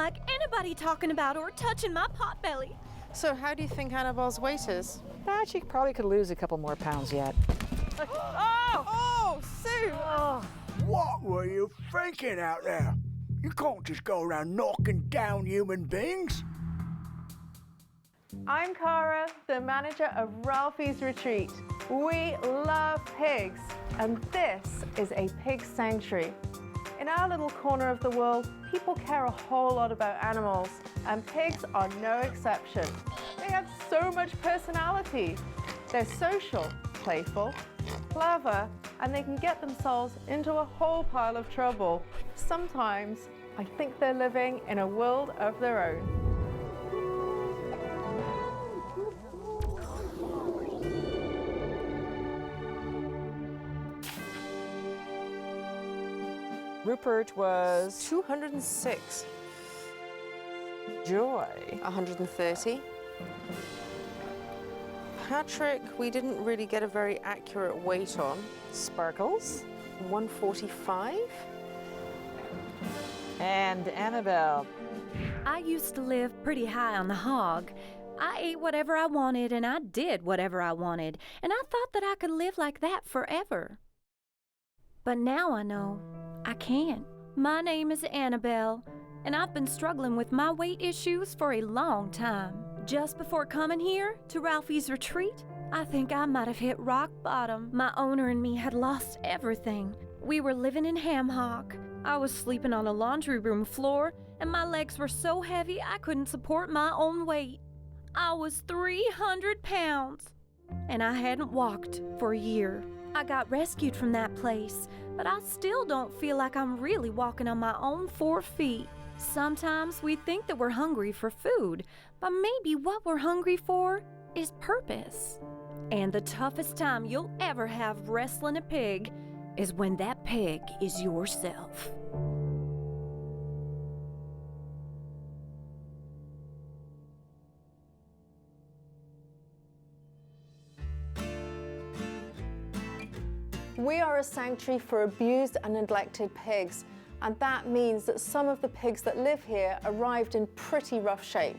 like anybody talking about or touching my potbelly. So how do you think Annabelle's weight is? She probably could lose a couple more pounds yet. Oh, Sue! What were you thinking out there? You can't just go around knocking down human beings. I'm Cara, the manager of Ralphie's Retreat. We love pigs, and this is a pig sanctuary. In our little corner of the world, people care a whole lot about animals, and pigs are no exception. They have so much personality. They're social, playful, clever, and they can get themselves into a whole pile of trouble. Sometimes, I think they're living in a world of their own. Rupert was 206. Joy. 130. Patrick, we didn't really get a very accurate weight on. Sparkles. 145. And Annabelle. I used to live pretty high on the hog. I ate whatever I wanted and I did whatever I wanted, and I thought that I could live like that forever. But now I know I can't. My name is Annabelle, and I've been struggling with my weight issues for a long time. Just before coming here to Ralphie's Retreat, I think I might have hit rock bottom. My owner and me had lost everything. We were living in ham hock. I was sleeping on a laundry room floor, and my legs were so heavy I couldn't support my own weight. I was 300 pounds, and I hadn't walked for a year. I got rescued from that place, but I still don't feel like I'm really walking on my own 4 feet. Sometimes we think that we're hungry for food, but maybe what we're hungry for is purpose. And the toughest time you'll ever have wrestling a pig is when that pig is yourself. We are a sanctuary for abused and neglected pigs, and that means that some of the pigs that live here arrived in pretty rough shape.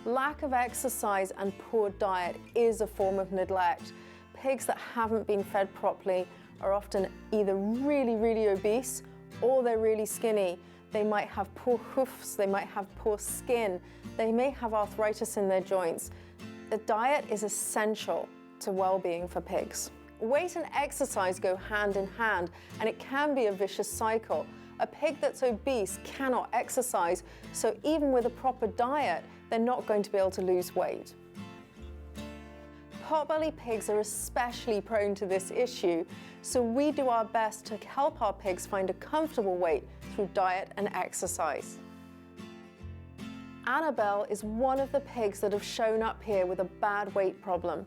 Lack of exercise and poor diet is a form of neglect. Pigs that haven't been fed properly are often either really, really obese or they're really skinny. They might have poor hoofs, they might have poor skin, they may have arthritis in their joints. The diet is essential to well-being for pigs. Weight and exercise go hand in hand, and it can be a vicious cycle. A pig that's obese cannot exercise, so even with a proper diet, they're not going to be able to lose weight. Potbelly pigs are especially prone to this issue, so we do our best to help our pigs find a comfortable weight through diet and exercise. Annabelle is one of the pigs that have shown up here with a bad weight problem.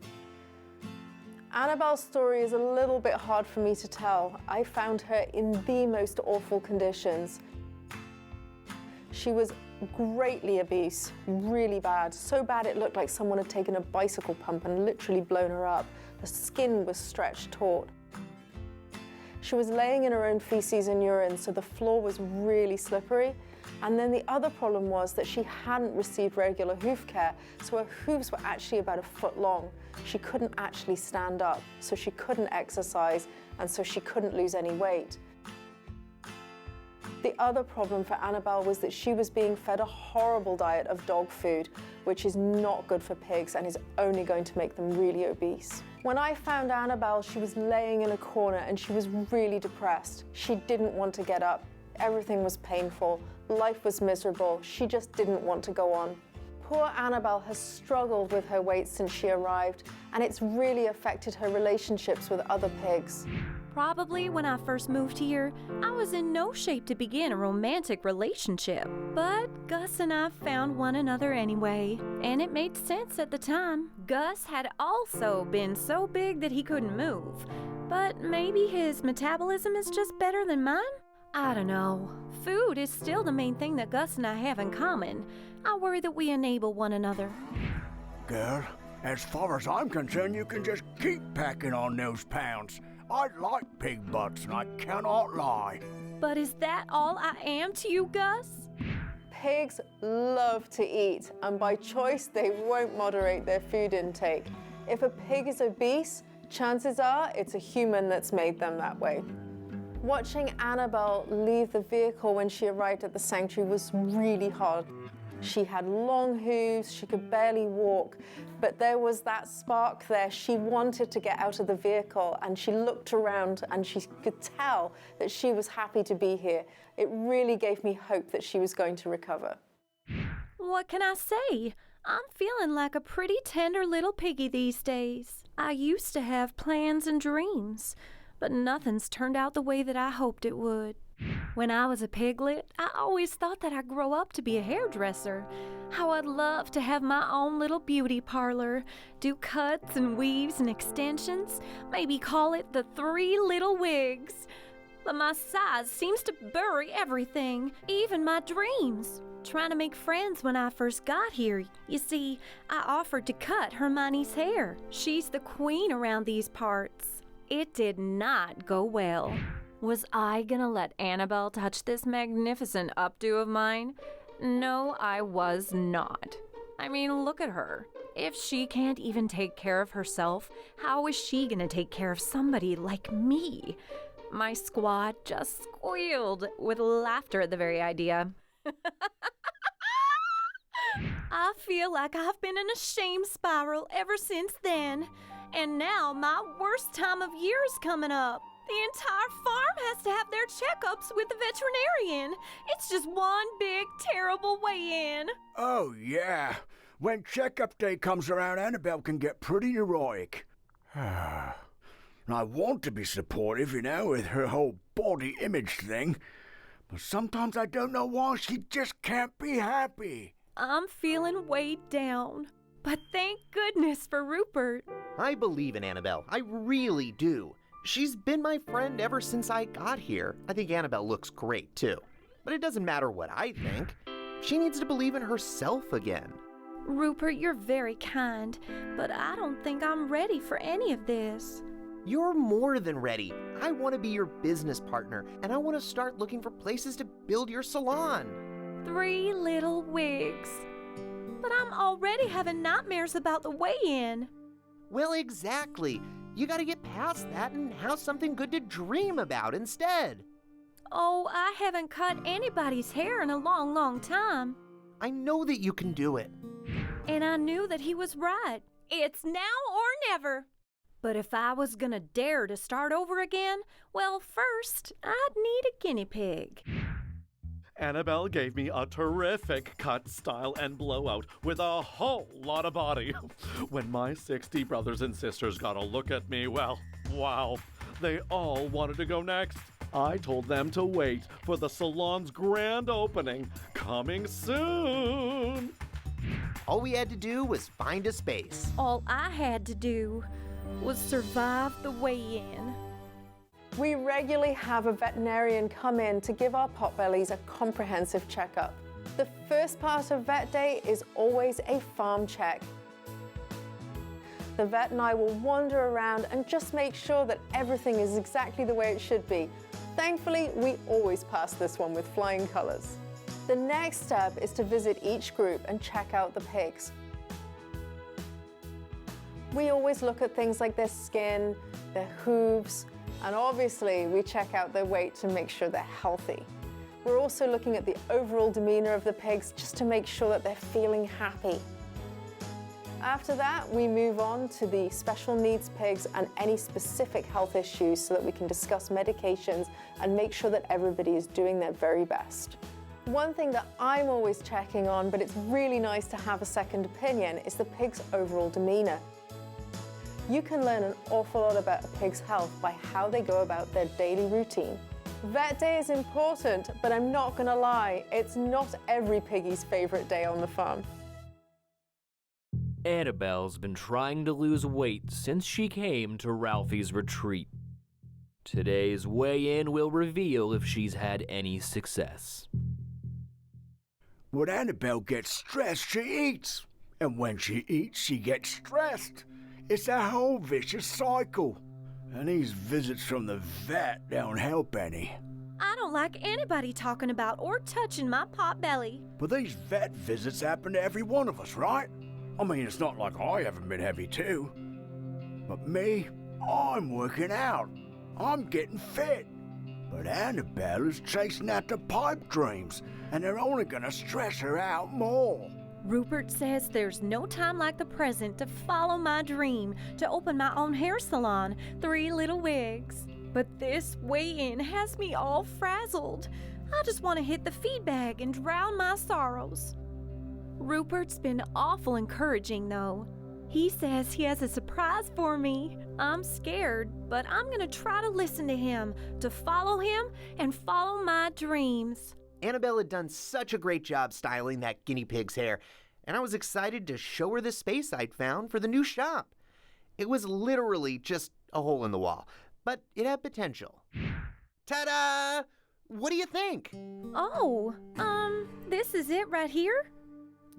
Annabelle's story is a little bit hard for me to tell. I found her in the most awful conditions. She was greatly obese, really bad, so bad it looked like someone had taken a bicycle pump and literally blown her up. Her skin was stretched taut. She was laying in her own feces and urine, so the floor was really slippery. And then the other problem was that she hadn't received regular hoof care, so her hooves were actually about a foot long. She couldn't actually stand up, so she couldn't exercise, and so she couldn't lose any weight. The other problem for Annabelle was that she was being fed a horrible diet of dog food, which is not good for pigs and is only going to make them really obese. When I found Annabelle, she was laying in a corner and she was really depressed. She didn't want to get up. Everything was painful. Life was miserable. She just didn't want to go on. Poor Annabelle has struggled with her weight since she arrived, and it's really affected her relationships with other pigs. Probably when I first moved here, I was in no shape to begin a romantic relationship. But Gus and I found one another anyway, and it made sense at the time. Gus had also been so big that he couldn't move, but maybe his metabolism is just better than mine? I don't know. Food is still the main thing that Gus and I have in common. I worry that we enable one another. Girl, as far as I'm concerned, you can just keep packing on those pounds. I like pig butts, and I cannot lie. But is that all I am to you, Gus? Pigs love to eat, and by choice, they won't moderate their food intake. If a pig is obese, chances are it's a human that's made them that way. Watching Annabelle leave the vehicle when she arrived at the sanctuary was really hard. She had long hooves, she could barely walk, but there was that spark there. She wanted to get out of the vehicle, and she looked around and she could tell that she was happy to be here. It really gave me hope that she was going to recover. What can I say? I'm feeling like a pretty tender little piggy these days. I used to have plans and dreams, but nothing's turned out the way that I hoped it would. When I was a piglet, I always thought that I'd grow up to be a hairdresser. How I'd love to have my own little beauty parlor, do cuts and weaves and extensions, maybe call it the 3 Little Wigs. But my size seems to bury everything, even my dreams. Trying to make friends when I first got here. You see, I offered to cut Hermione's hair. She's the queen around these parts. It did not go well. Was I gonna let Annabelle touch this magnificent updo of mine? No, I was not. I mean, look at her. If she can't even take care of herself, how is she gonna take care of somebody like me? My squad just squealed with laughter at the very idea. I feel like I've been in a shame spiral ever since then. And now my worst time of year is coming up. The entire farm has to have their checkups with the veterinarian. It's just one big, terrible weigh-in. Oh, yeah. When checkup day comes around, Annabelle can get pretty neurotic. I want to be supportive, with her whole body image thing. But sometimes I don't know why she just can't be happy. I'm feeling weighed down. But thank goodness for Rupert. I believe in Annabelle. I really do. She's been my friend ever since I got here. I think Annabelle looks great, too. But it doesn't matter what I think. She needs to believe in herself again. Rupert, you're very kind, but I don't think I'm ready for any of this. You're more than ready. I want to be your business partner, and I want to start looking for places to build your salon. 3 Little Wigs. But I'm already having nightmares about the weigh-in. Well, exactly. You gotta get past that and have something good to dream about instead. Oh, I haven't cut anybody's hair in a long, long time. I know that you can do it. And I knew that he was right. It's now or never. But if I was gonna dare to start over again, well, first, I'd need a guinea pig. Annabelle gave me a terrific cut, style, and blowout with a whole lot of body. When my 60 brothers and sisters got a look at me, well, wow, they all wanted to go next. I told them to wait for the salon's grand opening, coming soon. All we had to do was find a space. All I had to do was survive the weigh-in. We regularly have a veterinarian come in to give our potbellies a comprehensive checkup. The first part of vet day is always a farm check. The vet and I will wander around and just make sure that everything is exactly the way it should be. Thankfully, we always pass this one with flying colors. The next step is to visit each group and check out the pigs. We always look at things like their skin, their hooves, and obviously we check out their weight to make sure they're healthy. We're also looking at the overall demeanor of the pigs just to make sure that they're feeling happy. After that, we move on to the special needs pigs and any specific health issues so that we can discuss medications and make sure that everybody is doing their very best. One thing that I'm always checking on, but it's really nice to have a second opinion, is the pig's overall demeanor. You can learn an awful lot about a pig's health by how they go about their daily routine. Vet day is important, but I'm not gonna lie, it's not every piggy's favorite day on the farm. Annabelle's been trying to lose weight since she came to Ralphie's retreat. Today's weigh-in will reveal if she's had any success. When Annabelle gets stressed, she eats. And when she eats, she gets stressed. It's a whole vicious cycle. And these visits from the vet don't help any. I don't like anybody talking about or touching my pot belly. But these vet visits happen to every one of us, right? I mean, it's not like I haven't been heavy too. But me, I'm working out. I'm getting fit. But Annabelle is chasing after pipe dreams, and they're only gonna stress her out more. Rupert says there's no time like the present to follow my dream, to open my own hair salon, 3 little wigs. But this weigh-in has me all frazzled. I just want to hit the feed bag and drown my sorrows. Rupert's been awful encouraging, though. He says he has a surprise for me. I'm scared, but I'm gonna try to listen to him, to follow him and follow my dreams. Annabelle had done such a great job styling that guinea pig's hair, and I was excited to show her the space I'd found for the new shop. It was literally just a hole in the wall, but it had potential. Ta-da! What do you think? Oh, this is it right here?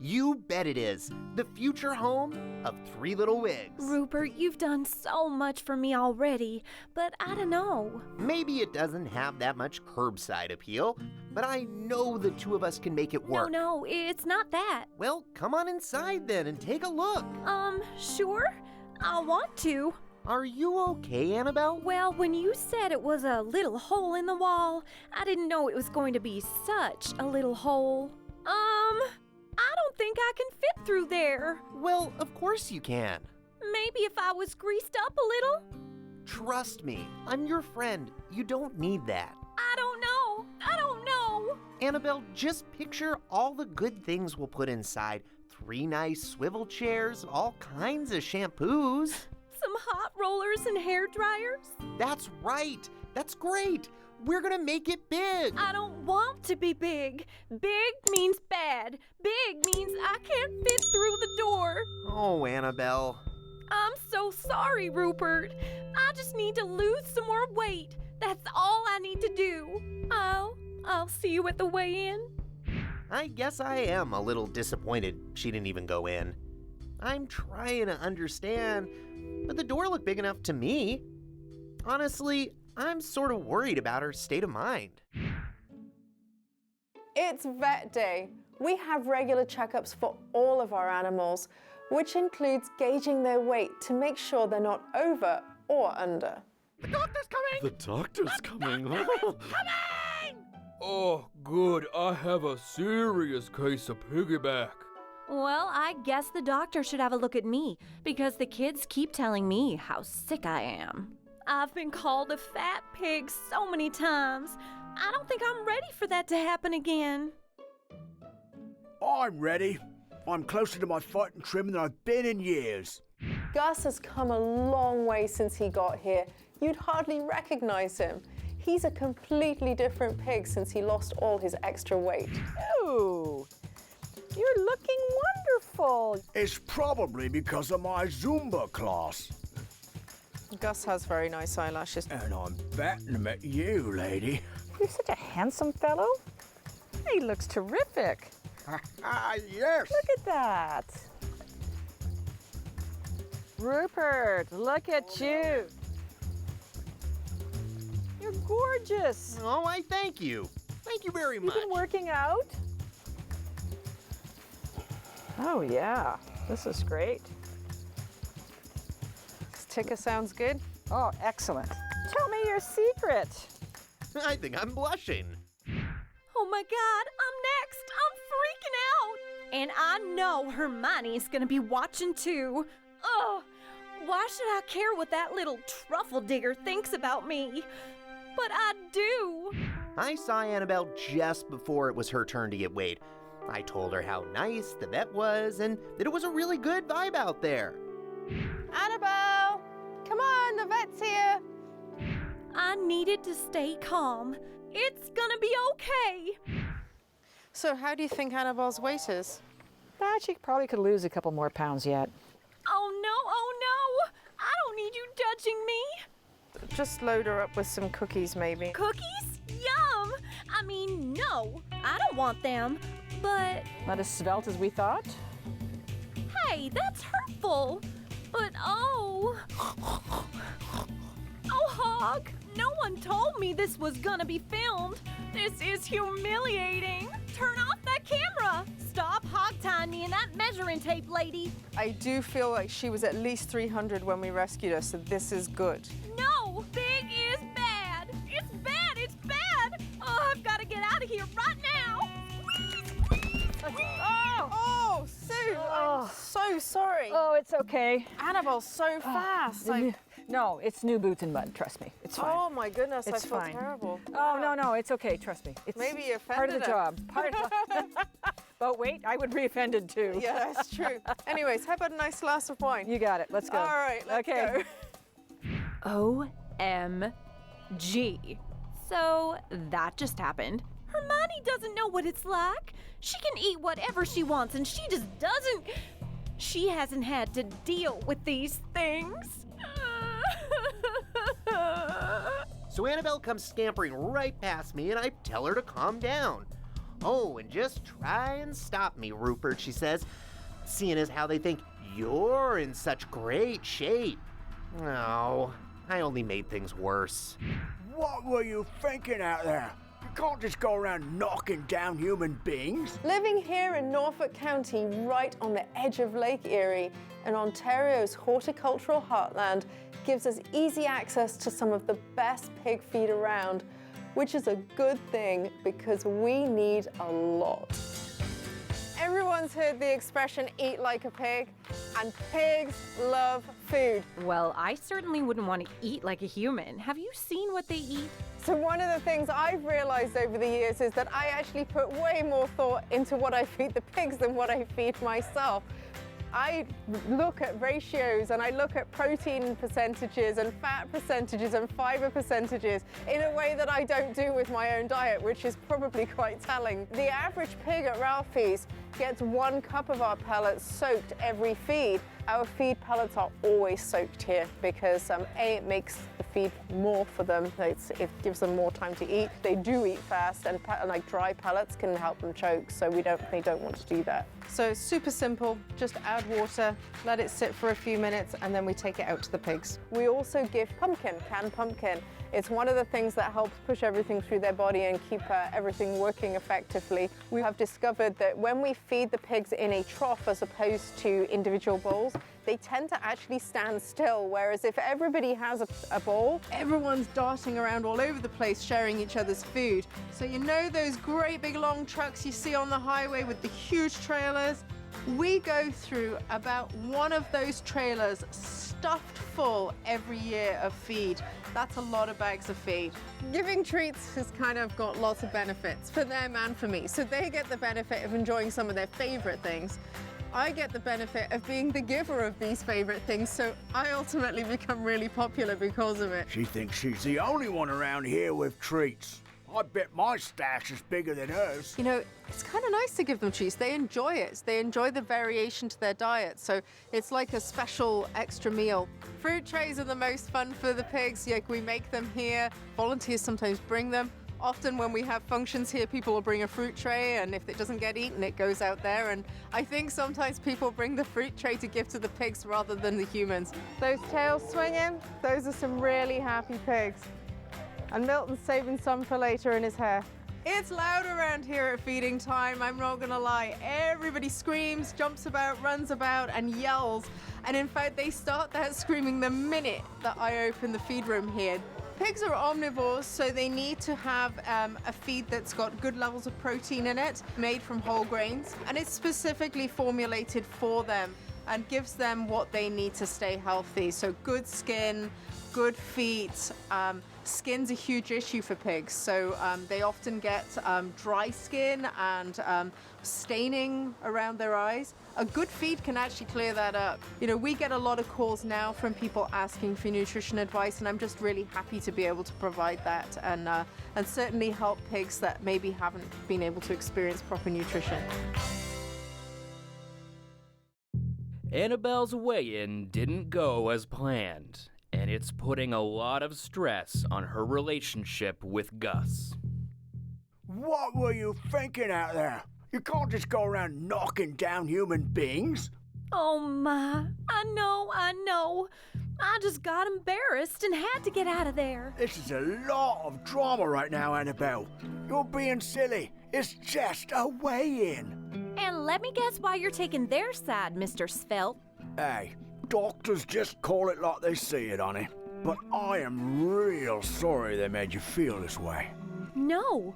You bet it is. The future home of 3 little wigs. Rupert, you've done so much for me already, but I don't know. Maybe it doesn't have that much curbside appeal, but I know the 2 of us can make it work. No, it's not that. Well, come on inside then and take a look. Sure? I want to. Are you okay, Annabelle? Well, when you said it was a little hole in the wall, I didn't know it was going to be such a little hole. I don't think I can fit through there. Well, of course you can. Maybe if I was greased up a little? Trust me, I'm your friend. You don't need that. I don't know. Annabelle, just picture all the good things we'll put inside. 3 nice swivel chairs, all kinds of shampoos. Some hot rollers and hair dryers. That's right. That's great. We're gonna make it big. I don't want to be big. Big means bad. Big means I can't fit through the door. Oh, Annabelle. I'm so sorry, Rupert. I just need to lose some more weight. That's all I need to do. I'll see you at the weigh-in. I guess I am a little disappointed she didn't even go in. I'm trying to understand, but the door looked big enough to me. Honestly, I'm sort of worried about her state of mind. It's vet day. We have regular checkups for all of our animals, which includes gauging their weight to make sure they're not over or under. The doctor's coming! The doctor's coming! Oh, good. I have a serious case of piggyback. Well, I guess the doctor should have a look at me, because the kids keep telling me how sick I am. I've been called a fat pig so many times. I don't think I'm ready for that to happen again. I'm ready. I'm closer to my fighting trim than I've been in years. Gus has come a long way since he got here. You'd hardly recognize him. He's a completely different pig since he lost all his extra weight. Ooh, you're looking wonderful. It's probably because of my Zumba class. Gus has very nice eyelashes. And I'm betting them at you, lady. You're such a handsome fellow. He looks terrific. Yes. Look at that. Rupert, look at you. You're gorgeous. Oh, I thank you. Thank you very You've much. been working out? Oh, yeah. This is great. This ticker sounds good. Oh, excellent. Tell me your secret. I think I'm blushing. Oh my God, I'm next. I'm freaking out. And I know Hermione's gonna be watching too. Ugh, why should I care what that little truffle digger thinks about me? But I do. I saw Annabelle just before it was her turn to get weighed. I told her how nice the vet was and that it was a really good vibe out there. Annabelle, come on, the vet's here. I needed to stay calm. It's gonna be okay. So how do you think Annabelle's weight is? She probably could lose a couple more pounds yet. Oh no, I don't need you judging me. Just load her up with some cookies, maybe. Cookies? Yum! I mean, no, I don't want them, but Not as svelte as we thought. hey, that's hurtful. But oh, Hog, No one told me this was gonna be filmed. This is humiliating. Turn off that camera. Stop hog-tying me in that measuring tape, lady. I do feel like she was at least 300 when we rescued her, so this is good. No, big is bad. It's bad, it's bad. Oh, I've got to get out of here right now. Oh, Sue, I'm so sorry. Oh, it's okay. Annabelle's so fast. No, it's new boots and mud. Trust me, it's fine. Oh my goodness, It's I feel fine. terrible. Oh, no, it's okay. Trust me. It's Maybe you part of the offended job. But wait, I would be offended too. Yeah, that's true. Anyways, how about a nice glass of wine? You got it. Let's go. All right, let's okay. go. OMG. So that just happened. Hermione doesn't know what it's like. She can eat whatever she wants and she just doesn't. She hasn't had to deal with these things. So Annabelle comes scampering right past me, and I tell her to calm down. Oh, and just try and stop me, Rupert, she says, seeing as how they think you're in such great shape. Oh, I only made things worse. What were you thinking out there? You can't just go around knocking down human beings. Living here in Norfolk County, right on the edge of Lake Erie, in Ontario's horticultural heartland, gives us easy access to some of the best pig feed around, which is a good thing because we need a lot. Everyone's heard the expression, eat like a pig, and pigs love food. Well, I certainly wouldn't want to eat like a human. Have you seen what they eat? So one of the things I've realized over the years is that I actually put way more thought into what I feed the pigs than what I feed myself. I look at ratios and I look at protein percentages and fat percentages and fiber percentages in a way that I don't do with my own diet, which is probably quite telling. The average pig at Ralphie's gets 1 cup of our pellets soaked every feed. Our feed pellets are always soaked here because A, it makes the feed more for them. It gives them more time to eat. They do eat fast, and like dry pellets can help them choke, so they don't want to do that. So it's super simple, just add water, let it sit for a few minutes, and then we take it out to the pigs. We also give pumpkin, canned pumpkin. It's one of the things that helps push everything through their body and keep everything working effectively. We have discovered that when we feed the pigs in a trough as opposed to individual bowls, they tend to actually stand still, whereas if everybody has a bowl, everyone's darting around all over the place sharing each other's food. So you know those great big long trucks you see on the highway with the huge trailers? We go through about one of those trailers stuffed full every year of feed. That's a lot of bags of feed. Giving treats has kind of got lots of benefits for them and for me. So they get the benefit of enjoying some of their favorite things. I get the benefit of being the giver of these favorite things, so I ultimately become really popular because of it. She thinks she's the only one around here with treats. I bet my stash is bigger than hers. You know, it's kind of nice to give them treats. They enjoy it. They enjoy the variation to their diet. So it's like a special extra meal. Fruit trays are the most fun for the pigs. Like we make them here. Volunteers sometimes bring them. Often when we have functions here, people will bring a fruit tray, and if it doesn't get eaten, it goes out there. And I think sometimes people bring the fruit tray to give to the pigs rather than the humans. Those tails swinging, those are some really happy pigs. And Milton's saving some for later in his hair. It's loud around here at feeding time, I'm not gonna lie. Everybody screams, jumps about, runs about, and yells. And in fact, they start that screaming the minute that I open the feed room here. Pigs are omnivores, so they need to have a feed that's got good levels of protein in it, made from whole grains, and it's specifically formulated for them and gives them what they need to stay healthy. So good skin, good feet. Skin's a huge issue for pigs, so they often get dry skin and staining around their eyes. A good feed can actually clear that up. You know, we get a lot of calls now from people asking for nutrition advice, and I'm just really happy to be able to provide that and certainly help pigs that maybe haven't been able to experience proper nutrition. Annabelle's weigh-in didn't go as planned, and it's putting a lot of stress on her relationship with Gus. What were you thinking out there? You can't just go around knocking down human beings. Oh my, I know. I just got embarrassed and had to get out of there. This is a lot of drama right now, Annabelle. You're being silly. It's just a weigh-in. And let me guess why you're taking their side, Mr. Svelte. Hey, doctors just call it like they see it, honey. But I am real sorry they made you feel this way. No,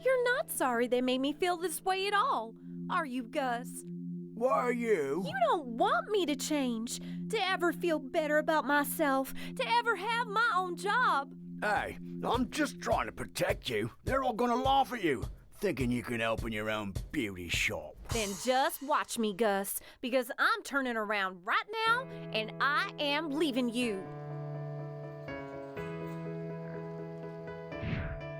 you're not sorry they made me feel this way at all, are you, Gus? What are you? You don't want me to change, to ever feel better about myself, to ever have my own job. Hey, I'm just trying to protect you. They're all gonna laugh at you, thinking you can open your own beauty shop. Then just watch me, Gus, because I'm turning around right now, and I am leaving you.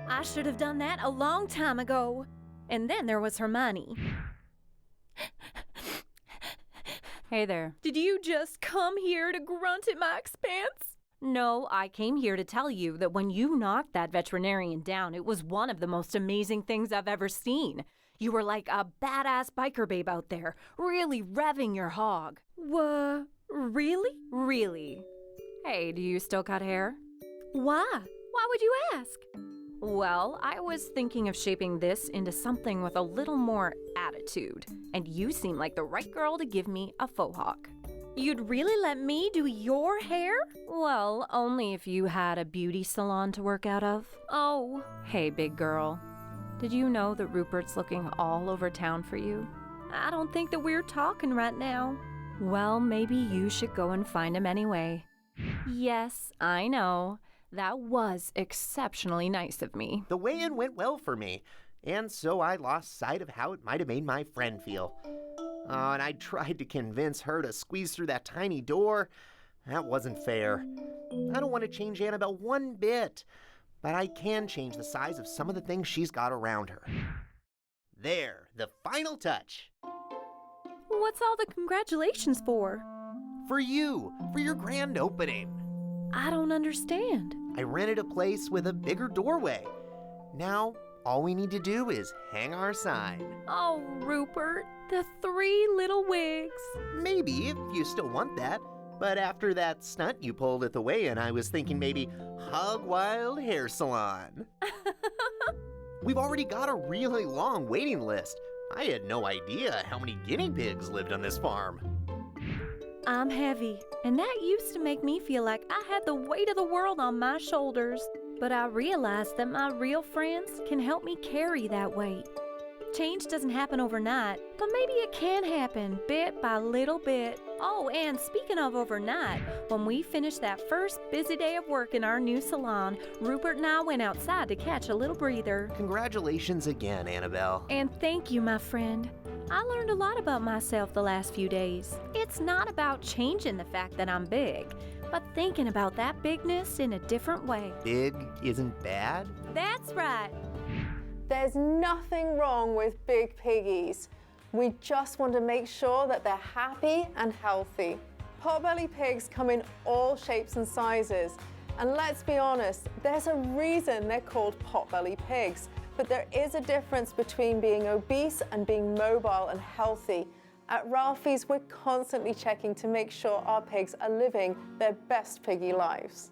I should have done that a long time ago. And then there was Hermione. Hey there. Did you just come here to grunt at my expense? No, I came here to tell you that when you knocked that veterinarian down, it was one of the most amazing things I've ever seen. You were like a badass biker babe out there, really revving your hog. Really? Really? Hey, do you still cut hair? Why? Why would you ask? Well, I was thinking of shaping this into something with a little more attitude, and you seem like the right girl to give me a faux hawk. You'd really let me do your hair? Well, only if you had a beauty salon to work out of. Oh. Hey, big girl. Did you know that Rupert's looking all over town for you? I don't think that we're talking right now. Well, maybe you should go and find him anyway. Yes, I know. That was exceptionally nice of me. The weigh-in went well for me, and so I lost sight of how it might have made my friend feel. Oh, and I tried to convince her to squeeze through that tiny door. That wasn't fair. I don't want to change Annabelle one bit, but I can change the size of some of the things she's got around her. There, the final touch. What's all the congratulations for? For you, for your grand opening. I don't understand. I rented a place with a bigger doorway. Now, all we need to do is hang our sign. Oh, Rupert, the 3 little wigs. Maybe, if you still want that. But after that stunt you pulled at the weigh-in, I was thinking maybe Hog Wild Hair Salon. We've already got a really long waiting list. I had no idea how many guinea pigs lived on this farm. I'm heavy, and that used to make me feel like I had the weight of the world on my shoulders. But I realized that my real friends can help me carry that weight. Change doesn't happen overnight, but maybe it can happen bit by little bit. Oh, and speaking of overnight, when we finished that first busy day of work in our new salon, Rupert and I went outside to catch a little breather. Congratulations again, Annabelle. And thank you, my friend. I learned a lot about myself the last few days. It's not about changing the fact that I'm big, but thinking about that bigness in a different way. Big isn't bad? That's right. There's nothing wrong with big piggies. We just want to make sure that they're happy and healthy. Potbelly pigs come in all shapes and sizes. And let's be honest, there's a reason they're called potbelly pigs. But there is a difference between being obese and being mobile and healthy. At Ralphie's, we're constantly checking to make sure our pigs are living their best piggy lives.